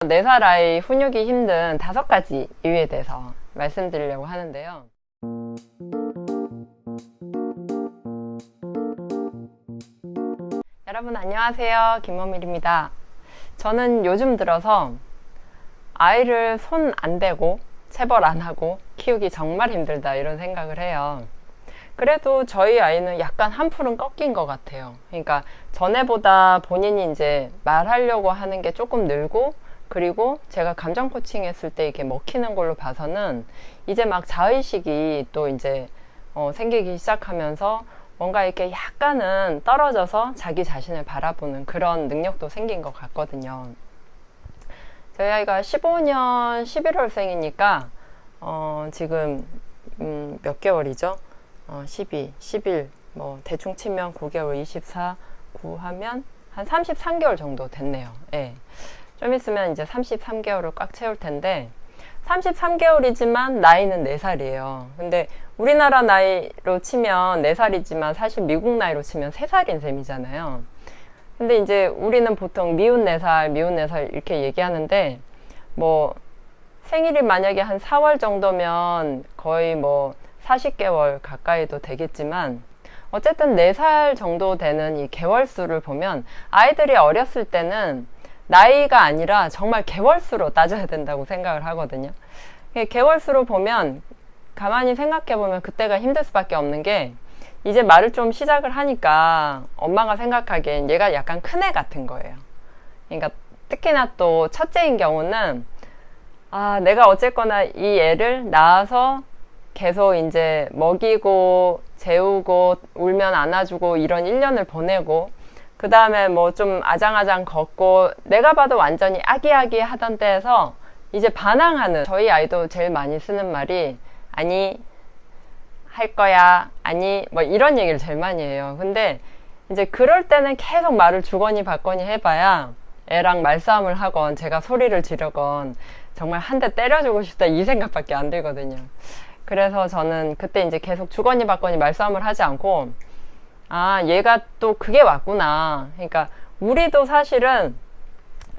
4살 아이 훈육이 힘든 5가지 이유에 대해서 말씀드리려고 하는데요. 여러분 안녕하세요. 김원밀입니다. 저는 요즘 들어서 아이를 손 안 대고 체벌 안 하고 키우기 정말 힘들다 이런 생각을 해요. 그래도 저희 아이는 약간 한풀은 꺾인 것 같아요. 그러니까 전에보다 본인이 이제 말하려고 하는 게 조금 늘고, 그리고 제가 감정 코칭 했을 때 이렇게 먹히는 걸로 봐서는 이제 막 자의식이 또 이제 생기기 시작하면서 뭔가 이렇게 약간은 떨어져서 자기 자신을 바라보는 그런 능력도 생긴 것 같거든요. 저희 아이가 15년 11월생이니까 지금 몇 개월이죠? 12, 11, 뭐 대충 치면 9개월, 24, 9 하면 한 33개월 정도 됐네요. 예. 좀 있으면 이제 33개월을 꽉 채울 텐데 33개월이지만 나이는 4살이에요. 근데 우리나라 나이로 치면 4살이지만 사실 미국 나이로 치면 3살인 셈이잖아요. 근데 이제 우리는 보통 미운 4살, 미운 4살 이렇게 얘기하는데, 뭐 생일이 만약에 한 4월 정도면 거의 뭐 40개월 가까이도 되겠지만, 어쨌든 4살 정도 되는 이 개월수를 보면 아이들이 어렸을 때는 나이가 아니라 정말 개월수로 따져야 된다고 생각을 하거든요. 개월수로 보면 가만히 생각해 보면 그때가 힘들 수밖에 없는 게, 이제 말을 좀 시작을 하니까 엄마가 생각하기엔 얘가 약간 큰애 같은 거예요. 그러니까 특히나 또 첫째인 경우는 내가 어쨌거나 이 애를 낳아서 계속 이제 먹이고 재우고 울면 안아주고 이런 1년을 보내고, 그 다음에 뭐 좀 아장아장 걷고 내가 봐도 완전히 아기아기 하던 때에서 이제 반항하는, 저희 아이도 제일 많이 쓰는 말이 아니 할 거야, 아니 뭐 이런 얘기를 제일 많이 해요. 근데 이제 그럴 때는 계속 말을 주거니 받거니 해봐야 애랑 말싸움을 하건 제가 소리를 지르건 정말 한 대 때려주고 싶다 이 생각밖에 안 들거든요. 그래서 저는 그때 이제 계속 주거니 받거니 말싸움을 하지 않고, 얘가 또 그게 왔구나. 그러니까 우리도 사실은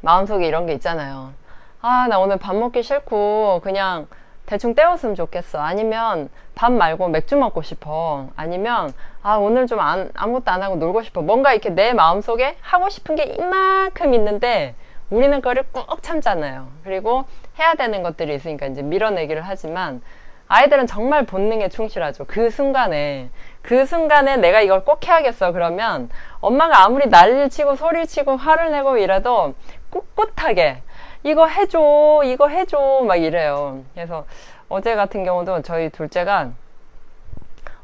마음속에 이런 게 있잖아요. 나 오늘 밥 먹기 싫고 그냥 대충 때웠으면 좋겠어. 아니면 밥 말고 맥주 먹고 싶어. 아니면 오늘 좀 아무것도 안 하고 놀고 싶어. 뭔가 이렇게 내 마음속에 하고 싶은 게 이만큼 있는데 우리는 그거를 꾹 참잖아요. 그리고 해야 되는 것들이 있으니까 이제 밀어내기를 하지만, 아이들은 정말 본능에 충실하죠. 그 순간에 내가 이걸 꼭 해야겠어 그러면 엄마가 아무리 난리를 치고 소리를 치고 화를 내고 이래도 꿋꿋하게 이거 해줘 막 이래요. 그래서 어제 같은 경우도 저희 둘째가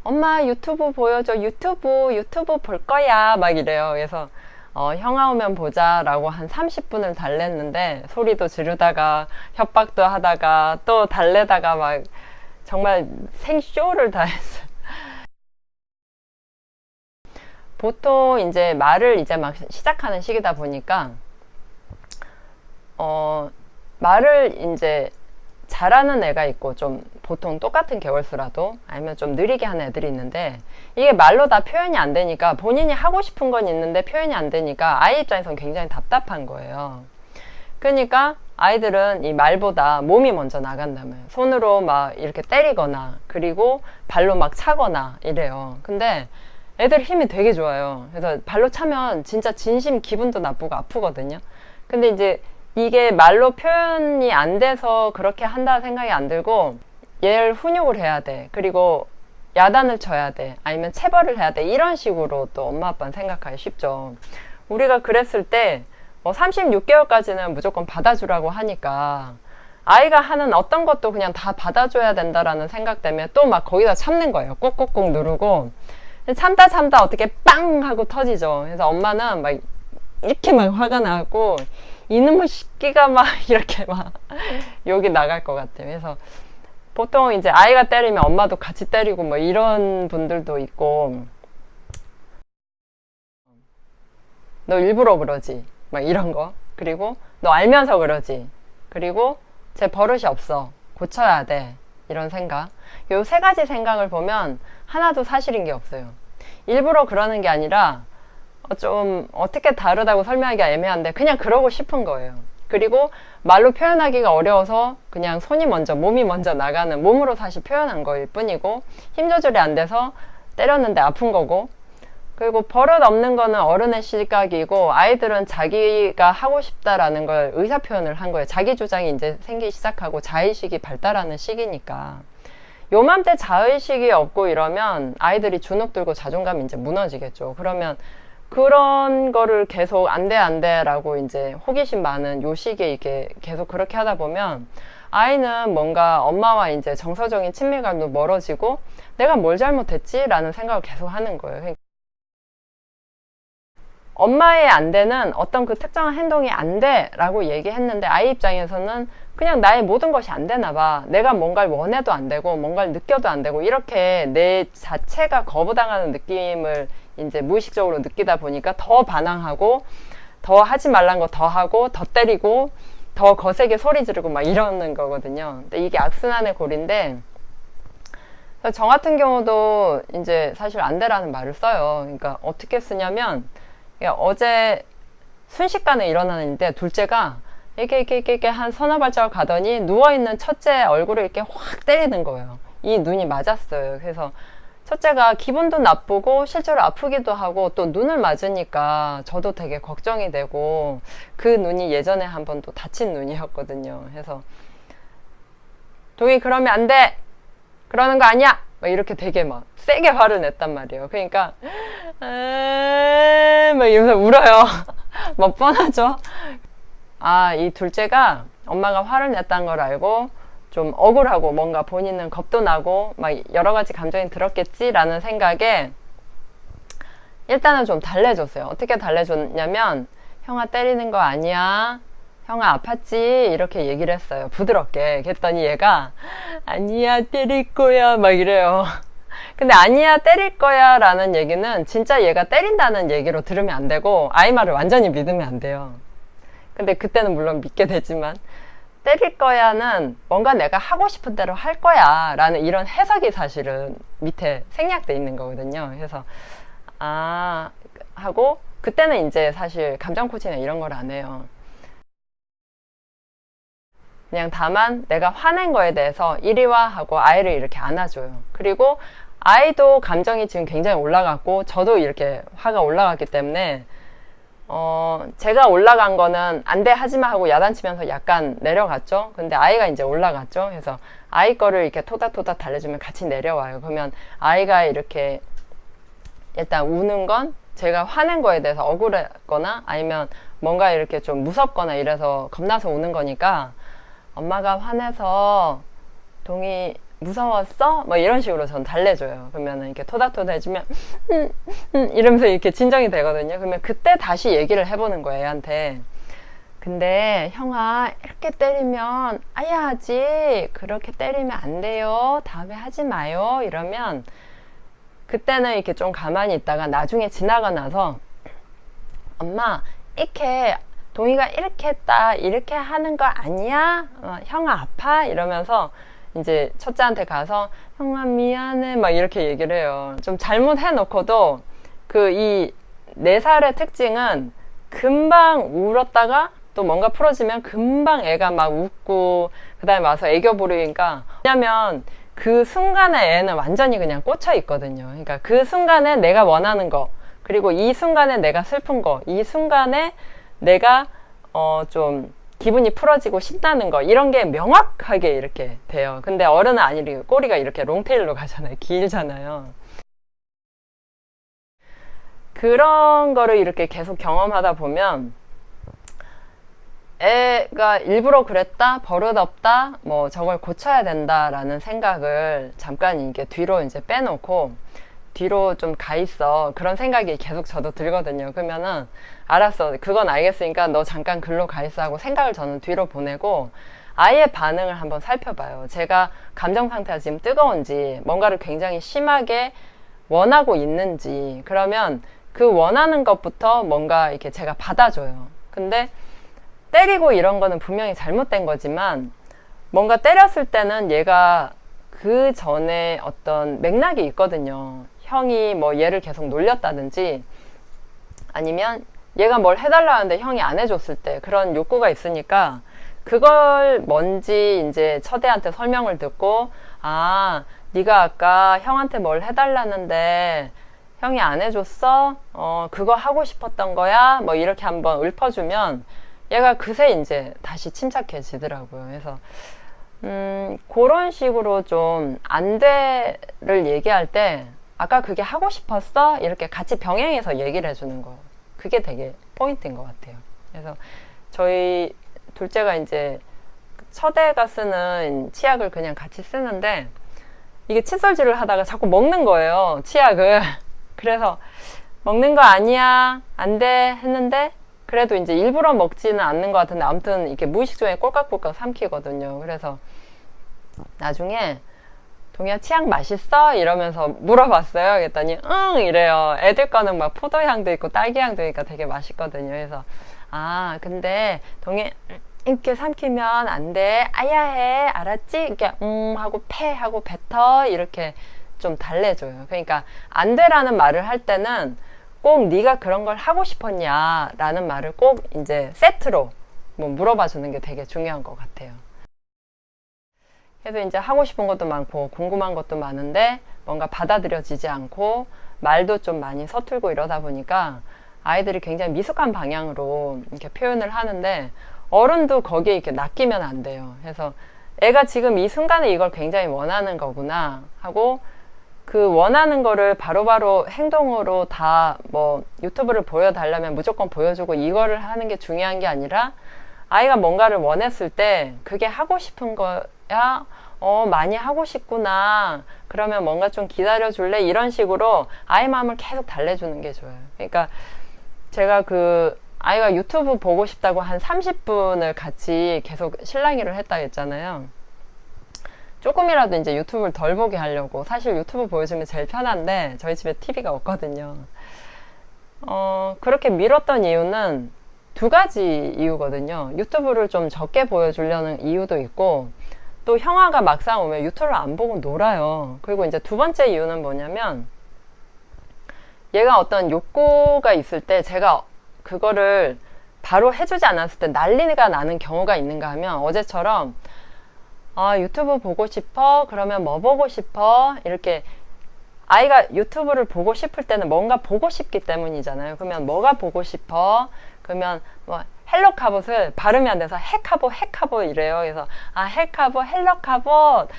엄마 유튜브 보여줘, 유튜브 볼 거야 막 이래요. 그래서 형아 오면 보자 라고 한 30분을 달랬는데 소리도 지르다가 협박도 하다가 또 달래다가 막 정말 생쇼를 다 했어요. 보통 이제 말을 이제 막 시작하는 시기다 보니까 말을 이제 잘하는 애가 있고, 좀 보통 똑같은 개월수라도 아니면 좀 느리게 하는 애들이 있는데, 이게 말로 다 표현이 안 되니까 본인이 하고 싶은 건 있는데 표현이 안 되니까 아이 입장에서는 굉장히 답답한 거예요. 그러니까 아이들은 이 말보다 몸이 먼저 나간다면 손으로 막 이렇게 때리거나 그리고 발로 막 차거나 이래요. 근데 애들 힘이 되게 좋아요. 그래서 발로 차면 진짜 진심 기분도 나쁘고 아프거든요. 근데 이제 이게 말로 표현이 안 돼서 그렇게 한다 생각이 안 들고, 얘를 훈육을 해야 돼. 그리고 야단을 쳐야 돼. 아니면 체벌을 해야 돼. 이런 식으로 또 엄마 아빠는 생각하기 쉽죠. 우리가 그랬을 때 36개월까지는 무조건 받아주라고 하니까 아이가 하는 어떤 것도 그냥 다 받아줘야 된다라는 생각 때문에 또 막 거기다 참는 거예요. 꾹꾹꾹 누르고 참다 어떻게 빵 하고 터지죠. 그래서 엄마는 막 이렇게 막 화가 나고 이놈의 새끼가 막 이렇게 막 욕이 나갈 것 같아요. 그래서 보통 이제 아이가 때리면 엄마도 같이 때리고 뭐 이런 분들도 있고, 너 일부러 그러지 막 이런 거, 그리고 너 알면서 그러지, 그리고 쟤 버릇이 없어 고쳐야 돼, 이런 생각. 요 3가지 생각을 보면 하나도 사실인 게 없어요. 일부러 그러는 게 아니라 좀 어떻게 다르다고 설명하기가 애매한데 그냥 그러고 싶은 거예요. 그리고 말로 표현하기가 어려워서 그냥 손이 먼저, 몸이 먼저 나가는, 몸으로 사실 표현한 거일 뿐이고, 힘 조절이 안 돼서 때렸는데 아픈 거고, 그리고 버릇 없는 거는 어른의 시각이고, 아이들은 자기가 하고 싶다라는 걸 의사 표현을 한 거예요. 자기 주장이 이제 생기기 시작하고 자의식이 발달하는 시기니까. 요맘때 자의식이 없고 이러면 아이들이 주눅 들고 자존감이 이제 무너지겠죠. 그러면 그런 거를 계속 안 돼 라고 이제 호기심 많은 요 시기에 이게 계속 그렇게 하다 보면 아이는 뭔가 엄마와 이제 정서적인 친밀감도 멀어지고 내가 뭘 잘못했지? 라는 생각을 계속 하는 거예요. 엄마의 안 돼는 어떤 그 특정한 행동이 안 돼 라고 얘기했는데 아이 입장에서는 그냥 나의 모든 것이 안 되나 봐. 내가 뭔가를 원해도 안 되고 뭔가를 느껴도 안 되고 이렇게 내 자체가 거부당하는 느낌을 이제 무의식적으로 느끼다 보니까 더 반항하고 더 하지 말란 거 더 하고 더 때리고 더 거세게 소리 지르고 막 이러는 거거든요. 근데 이게 악순환의 고리인데 저 같은 경우도 이제 사실 안 돼라는 말을 써요. 그러니까 어떻게 쓰냐면 어제 순식간에 일어나는 일인데 둘째가 이렇게 한 서너 발자국 가더니 누워있는 첫째 얼굴을 이렇게 확 때리는 거예요. 이 눈이 맞았어요. 그래서 첫째가 기분도 나쁘고 실제로 아프기도 하고 또 눈을 맞으니까 저도 되게 걱정이 되고 그 눈이 예전에 한 번 또 다친 눈이었거든요. 그래서 동희 그러면 안 돼! 그러는 거 아니야! 막 이렇게 되게 막 세게 화를 냈단 말이에요. 그러니까 막 이러면서 울어요. 막 뻔하죠. 아, 이 둘째가 엄마가 화를 냈다는 걸 알고 좀 억울하고 뭔가 본인은 겁도 나고 막 여러 가지 감정이 들었겠지라는 생각에 일단은 좀 달래줬어요. 어떻게 달래줬냐면 형아 때리는 거 아니야. 형아 아팠지? 이렇게 얘기를 했어요. 부드럽게. 그랬더니 얘가 아니야 때릴 거야 막 이래요. 근데 아니야 때릴 거야 라는 얘기는 진짜 얘가 때린다는 얘기로 들으면 안 되고 아이 말을 완전히 믿으면 안 돼요. 근데 그때는 물론 믿게 되지만 때릴 거야는 뭔가 내가 하고 싶은 대로 할 거야 라는 이런 해석이 사실은 밑에 생략돼 있는 거거든요. 그래서 아 하고 그때는 이제 사실 감정 코치나 이런 걸 안 해요. 그냥 다만 내가 화낸 거에 대해서 이리 와 하고 아이를 이렇게 안아줘요. 그리고 아이도 감정이 지금 굉장히 올라갔고 저도 이렇게 화가 올라갔기 때문에 제가 올라간 거는 안 돼 하지마 하고 야단치면서 약간 내려갔죠. 근데 아이가 이제 올라갔죠. 그래서 아이 거를 이렇게 토닥토닥 달래주면 같이 내려와요. 그러면 아이가 이렇게 일단 우는 건 제가 화낸 거에 대해서 억울했거나 아니면 뭔가 이렇게 좀 무섭거나 이래서 겁나서 우는 거니까 엄마가 화내서 동이 무서웠어? 뭐 이런 식으로 전 달래줘요. 그러면은 이렇게 토닥토닥 해주면 이러면서 이렇게 진정이 되거든요. 그러면 그때 다시 얘기를 해보는 거예요, 애한테. 근데 형아 이렇게 때리면 아야 하지. 그렇게 때리면 안 돼요. 다음에 하지 마요. 이러면 그때는 이렇게 좀 가만히 있다가 나중에 지나가 나서 엄마 이렇게 동이가 이렇게 했다. 이렇게 하는 거 아니야? 형아 아파? 이러면서 이제 첫째한테 가서 형아 미안해 막 이렇게 얘기를 해요. 좀 잘못해 놓고도 그 이 4살의 특징은 금방 울었다가 또 뭔가 풀어지면 금방 애가 막 웃고 그 다음에 와서 애교 부리니까 왜냐면 그 순간에 애는 완전히 그냥 꽂혀 있거든요. 그러니까 그 순간에 내가 원하는 거 그리고 이 순간에 내가 슬픈 거 이 순간에 내가 좀 기분이 풀어지고 신나는 거 이런 게 명확하게 이렇게 돼요. 근데 어른은 아니래요. 꼬리가 이렇게 롱테일로 가잖아요. 길잖아요. 그런 거를 이렇게 계속 경험하다 보면 애가 일부러 그랬다, 버릇없다, 뭐 저걸 고쳐야 된다라는 생각을 잠깐 이게 뒤로 이제 빼놓고 뒤로 좀 가 있어. 그런 생각이 계속 저도 들거든요. 그러면은 알았어. 그건 알겠으니까 너 잠깐 글로 가 있어 하고 생각을 저는 뒤로 보내고 아이의 반응을 한번 살펴봐요. 제가 감정 상태가 지금 뜨거운지 뭔가를 굉장히 심하게 원하고 있는지 그러면 그 원하는 것부터 뭔가 이렇게 제가 받아줘요. 근데 때리고 이런 거는 분명히 잘못된 거지만 뭔가 때렸을 때는 얘가 그 전에 어떤 맥락이 있거든요. 형이 뭐 얘를 계속 놀렸다든지 아니면 얘가 뭘 해달라는데 형이 안 해줬을 때 그런 욕구가 있으니까 그걸 뭔지 이제 처대한테 설명을 듣고, 아, 네가 아까 형한테 뭘 해달라는데 형이 안 해줬어? 그거 하고 싶었던 거야? 뭐 이렇게 한번 읊어주면 얘가 그새 이제 다시 침착해지더라고요. 그래서 그런 식으로 좀 안 돼를 얘기할 때 아까 그게 하고 싶었어? 이렇게 같이 병행해서 얘기를 해주는 거. 그게 되게 포인트인 것 같아요. 그래서 저희 둘째가 이제 첫애가 쓰는 치약을 그냥 같이 쓰는데 이게 칫솔질을 하다가 자꾸 먹는 거예요, 치약을. 그래서 먹는 거 아니야, 안 돼 했는데 그래도 이제 일부러 먹지는 않는 것 같은데 아무튼 이렇게 무의식 중에 꼴깍꼴깍 삼키거든요. 그래서 나중에 동희야 치약 맛있어? 이러면서 물어봤어요. 그랬더니 응 이래요. 애들 거는 막 포도향도 있고 딸기향도 있으니까 되게 맛있거든요. 그래서 아 근데 동희 이렇게 삼키면 안 돼. 아야해. 알았지? 이렇게 하고 패 하고 뱉어 이렇게 좀 달래줘요. 그러니까 안 돼라는 말을 할 때는 꼭 네가 그런 걸 하고 싶었냐 라는 말을 꼭 이제 세트로 뭐 물어봐 주는 게 되게 중요한 것 같아요. 그래서 이제 하고 싶은 것도 많고 궁금한 것도 많은데 뭔가 받아들여지지 않고 말도 좀 많이 서툴고 이러다 보니까 아이들이 굉장히 미숙한 방향으로 이렇게 표현을 하는데 어른도 거기에 이렇게 낚이면 안 돼요. 그래서 애가 지금 이 순간에 이걸 굉장히 원하는 거구나 하고 그 원하는 거를 바로바로 행동으로 다 뭐 유튜브를 보여달라면 무조건 보여주고 이거를 하는 게 중요한 게 아니라 아이가 뭔가를 원했을 때 그게 하고 싶은 거야? 많이 하고 싶구나. 그러면 뭔가 좀 기다려줄래? 이런 식으로 아이 마음을 계속 달래주는 게 좋아요. 그러니까 제가 그 아이가 유튜브 보고 싶다고 한 30분을 같이 계속 실랑이를 했다 했잖아요. 조금이라도 이제 유튜브를 덜 보게 하려고. 사실 유튜브 보여주면 제일 편한데 저희 집에 TV가 없거든요. 그렇게 미뤘던 이유는 두 가지 이유거든요. 유튜브를 좀 적게 보여주려는 이유도 있고 또 형아가 막상 오면 유튜브를 안 보고 놀아요. 그리고 이제 두 번째 이유는 뭐냐면 얘가 어떤 욕구가 있을 때 제가 그거를 바로 해주지 않았을 때 난리가 나는 경우가 있는가 하면 어제처럼 유튜브 보고 싶어? 그러면 뭐 보고 싶어? 이렇게 아이가 유튜브를 보고 싶을 때는 뭔가 보고 싶기 때문이잖아요. 그러면 뭐가 보고 싶어? 그러면 뭐 헬로카봇을 발음이 안 돼서 헬카봇 이래요. 그래서 헬카봇 헬로카봇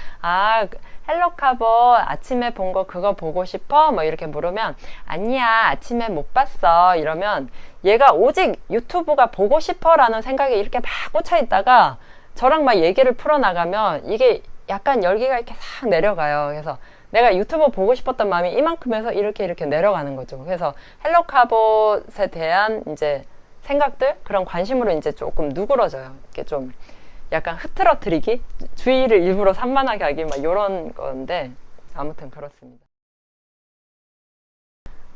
헬로카봇 아침에 본 거 그거 보고 싶어? 뭐 이렇게 물으면 아니야 아침에 못 봤어 이러면 얘가 오직 유튜브가 보고 싶어 라는 생각에 이렇게 막 꽂혀 있다가 저랑 막 얘기를 풀어나가면 이게 약간 열기가 이렇게 싹 내려가요. 그래서 내가 유튜브 보고 싶었던 마음이 이만큼 해서 이렇게 내려가는 거죠. 그래서 헬로카봇에 대한 이제 생각들, 그런 관심으로 이제 조금 누그러져요. 이렇게 좀 약간 흐트러뜨리기? 주의를 일부러 산만하게 하기, 막 이런 건데, 아무튼 그렇습니다.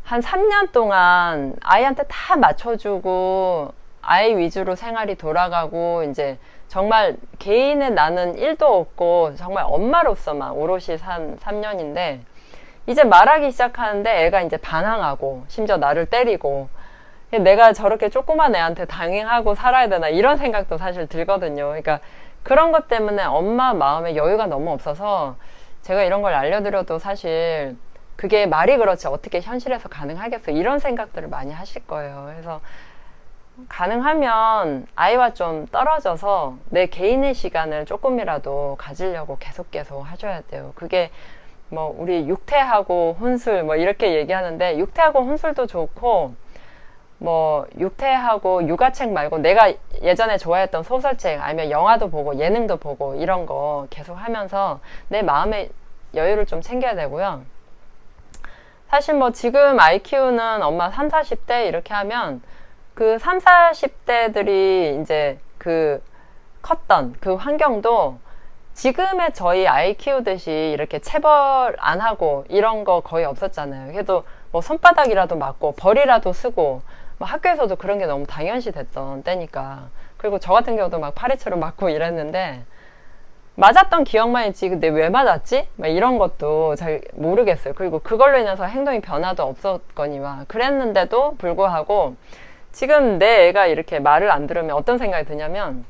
한 3년 동안 아이한테 다 맞춰주고, 아이 위주로 생활이 돌아가고, 이제 정말 개인의 나는 1도 없고, 정말 엄마로서만 오롯이 산 3년인데, 이제 말하기 시작하는데 애가 이제 반항하고, 심지어 나를 때리고, 내가 저렇게 조그만 애한테 당행하고 살아야 되나 이런 생각도 사실 들거든요. 그러니까 그런 것 때문에 엄마 마음에 여유가 너무 없어서 제가 이런 걸 알려드려도 사실 그게 말이 그렇지 어떻게 현실에서 가능하겠어 이런 생각들을 많이 하실 거예요. 그래서 가능하면 아이와 좀 떨어져서 내 개인의 시간을 조금이라도 가지려고 계속 하셔야 돼요. 그게 뭐 우리 육퇴하고 혼술 뭐 이렇게 얘기하는데 육퇴하고 혼술도 좋고 뭐 육퇴하고 육아책 말고 내가 예전에 좋아했던 소설책 아니면 영화도 보고 예능도 보고 이런 거 계속 하면서 내 마음의 여유를 좀 챙겨야 되고요. 사실 뭐 지금 아이 키우는 엄마 3, 40대 이렇게 하면 그 3, 40대들이 이제 그 컸던 그 환경도 지금의 저희 아이 키우듯이 이렇게 체벌 안 하고 이런 거 거의 없었잖아요. 그래도 뭐 손바닥이라도 맞고 벌이라도 쓰고 뭐 학교에서도 그런 게 너무 당연시 됐던 때니까. 그리고 저 같은 경우도 막 파리채로 맞고 이랬는데 맞았던 기억만 있지 근데 왜 맞았지? 막 이런 것도 잘 모르겠어요. 그리고 그걸로 인해서 행동이 변화도 없었거니와 그랬는데도 불구하고 지금 내 애가 이렇게 말을 안 들으면 어떤 생각이 드냐면,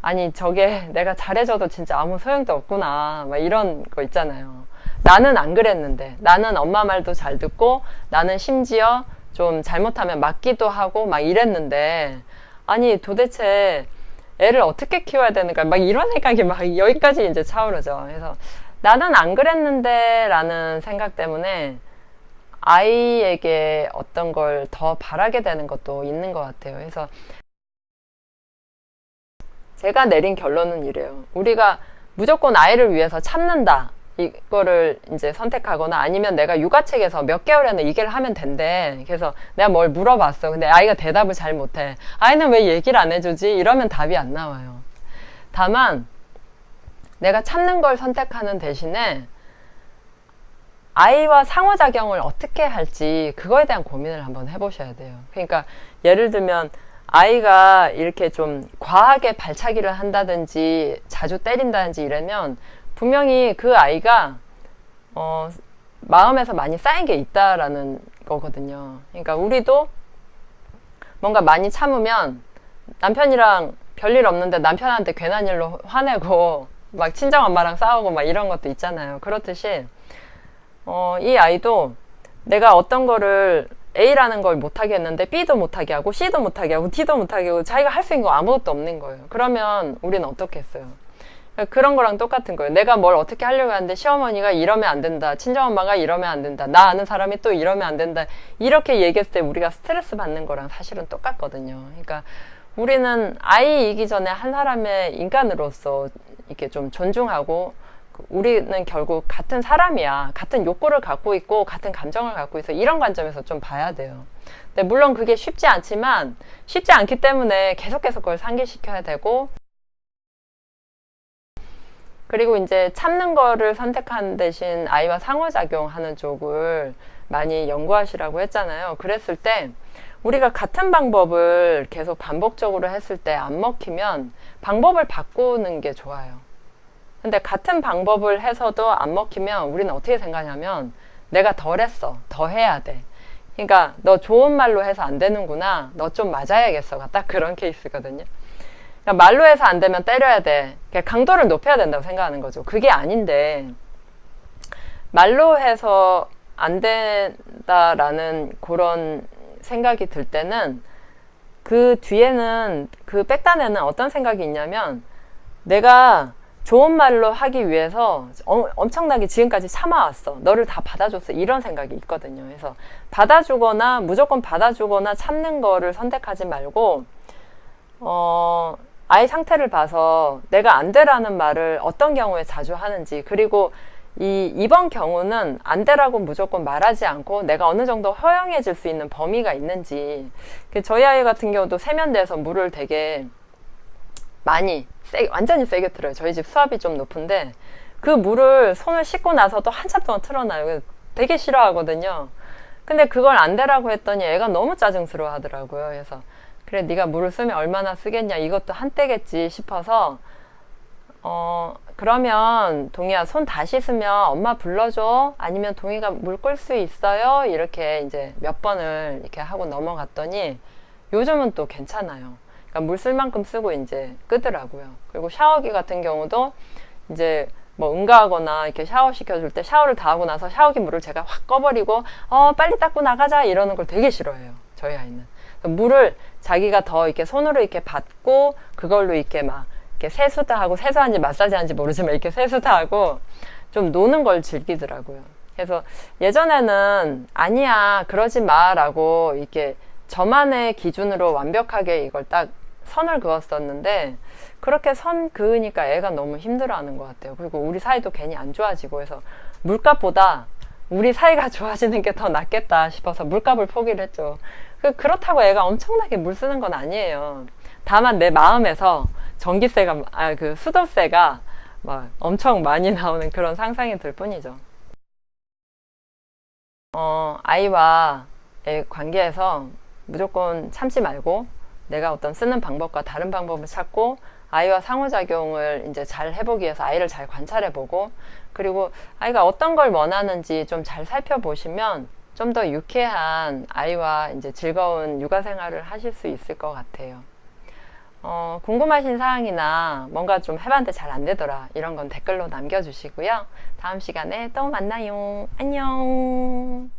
아니 저게 내가 잘해줘도 진짜 아무 소용도 없구나, 막 이런 거 있잖아요. 나는 안 그랬는데, 나는 엄마 말도 잘 듣고, 나는 심지어 좀 잘못하면 맞기도 하고 막 이랬는데, 아니 도대체 애를 어떻게 키워야 되는가, 막 이런 생각이 막 여기까지 이제 차오르죠. 그래서 나는 안 그랬는데 라는 생각 때문에 아이에게 어떤 걸 더 바라게 되는 것도 있는 것 같아요. 그래서 제가 내린 결론은 이래요. 우리가 무조건 아이를 위해서 참는다, 이거를 이제 선택하거나, 아니면 내가 육아책에서 몇 개월에는 이걸 하면 된대. 그래서 내가 뭘 물어봤어. 근데 아이가 대답을 잘 못해. 아이는 왜 얘기를 안 해주지? 이러면 답이 안 나와요. 다만 내가 참는 걸 선택하는 대신에 아이와 상호작용을 어떻게 할지, 그거에 대한 고민을 한번 해보셔야 돼요. 그러니까 예를 들면 아이가 이렇게 좀 과하게 발차기를 한다든지 자주 때린다든지 이러면 분명히 그 아이가 마음에서 많이 쌓인 게 있다라는 거거든요. 그러니까 우리도 뭔가 많이 참으면 남편이랑 별일 없는데 남편한테 괜한 일로 화내고 막 친정엄마랑 싸우고 막 이런 것도 있잖아요. 그렇듯이 이 아이도 내가 어떤 거를 A라는 걸 못하게 했는데 B도 못하게 하고 C도 못하게 하고 D도 못하게 하고 자기가 할 수 있는 거 아무것도 없는 거예요. 그러면 우리는 어떻게 했어요? 그런 거랑 똑같은 거예요. 내가 뭘 어떻게 하려고 하는데 시어머니가 이러면 안 된다, 친정엄마가 이러면 안 된다, 나 아는 사람이 또 이러면 안 된다, 이렇게 얘기했을 때 우리가 스트레스 받는 거랑 사실은 똑같거든요. 그러니까 우리는 아이이기 전에 한 사람의 인간으로서 이렇게 좀 존중하고, 우리는 결국 같은 사람이야, 같은 욕구를 갖고 있고 같은 감정을 갖고 있어, 이런 관점에서 좀 봐야 돼요. 근데 물론 그게 쉽지 않지만, 쉽지 않기 때문에 계속해서 그걸 상기시켜야 되고, 그리고 이제 참는 거를 선택하는 대신 아이와 상호작용하는 쪽을 많이 연구하시라고 했잖아요. 그랬을 때 우리가 같은 방법을 계속 반복적으로 했을 때 안 먹히면 방법을 바꾸는 게 좋아요. 근데 같은 방법을 해서도 안 먹히면 우리는 어떻게 생각하냐면, 내가 덜 했어, 더 해야 돼, 그러니까 너 좋은 말로 해서 안 되는구나, 너 좀 맞아야겠어가 딱 그런 케이스거든요. 그러니까 말로 해서 안 되면 때려야 돼, 그러니까 강도를 높여야 된다고 생각하는 거죠. 그게 아닌데, 말로 해서 안 된다라는 그런 생각이 들 때는 그 뒤에는, 그 백단에는 어떤 생각이 있냐면, 내가 좋은 말로 하기 위해서 엄청나게 지금까지 참아왔어, 너를 다 받아줬어, 이런 생각이 있거든요. 그래서 받아주거나, 무조건 받아주거나 참는 거를 선택하지 말고, 아이 상태를 봐서 내가 안 되라는 말을 어떤 경우에 자주 하는지, 그리고 이번 경우는 안 되라고 무조건 말하지 않고 내가 어느 정도 허용해질 수 있는 범위가 있는지. 저희 아이 같은 경우도 세면대에서 물을 되게 많이 완전히 세게 틀어요. 저희 집 수압이 좀 높은데 그 물을 손을 씻고 나서도 한참 동안 틀어놔요. 되게 싫어하거든요. 근데 그걸 안 되라고 했더니 애가 너무 짜증스러워 하더라고요. 그래서 그래, 네가 물을 쓰면 얼마나 쓰겠냐, 이것도 한때겠지 싶어서 그러면 동희야, 손 다 씻으면 엄마 불러줘, 아니면 동희가 물 끌 수 있어요, 이렇게 이제 몇 번을 이렇게 하고 넘어갔더니 요즘은 또 괜찮아요. 그러니까 물 쓸 만큼 쓰고 이제 끄더라고요. 그리고 샤워기 같은 경우도 이제 뭐 응가하거나 이렇게 샤워 시켜줄 때 샤워를 다 하고 나서 샤워기 물을 제가 확 꺼버리고 빨리 닦고 나가자 이러는 걸 되게 싫어해요, 저희 아이는. 물을 자기가 더 이렇게 손으로 이렇게 받고 그걸로 이렇게 막 이렇게 세수도 하고, 세수하는지 마사지 하는지 모르지만 이렇게 세수도 하고 좀 노는 걸 즐기더라고요. 그래서 예전에는 아니야, 그러지 마 라고 이렇게 저만의 기준으로 완벽하게 이걸 딱 선을 그었었는데, 그렇게 선 그으니까 애가 너무 힘들어하는 것 같아요. 그리고 우리 사이도 괜히 안 좋아지고 해서 물값보다 우리 사이가 좋아지는 게 더 낫겠다 싶어서 물값을 포기를 했죠. 그렇다고 애가 엄청나게 물 쓰는 건 아니에요. 다만 내 마음에서 전기세가, 그 수도세가 막 엄청 많이 나오는 그런 상상이 들 뿐이죠. 아이와의 관계에서 무조건 참지 말고 내가 어떤 쓰는 방법과 다른 방법을 찾고, 아이와 상호작용을 이제 잘 해보기 위해서 아이를 잘 관찰해보고, 그리고 아이가 어떤 걸 원하는지 좀 잘 살펴보시면 좀 더 유쾌한 아이와 이제 즐거운 육아 생활을 하실 수 있을 것 같아요. 궁금하신 사항이나 뭔가 좀 해봤는데 잘 안 되더라 이런 건 댓글로 남겨주시고요. 다음 시간에 또 만나요. 안녕.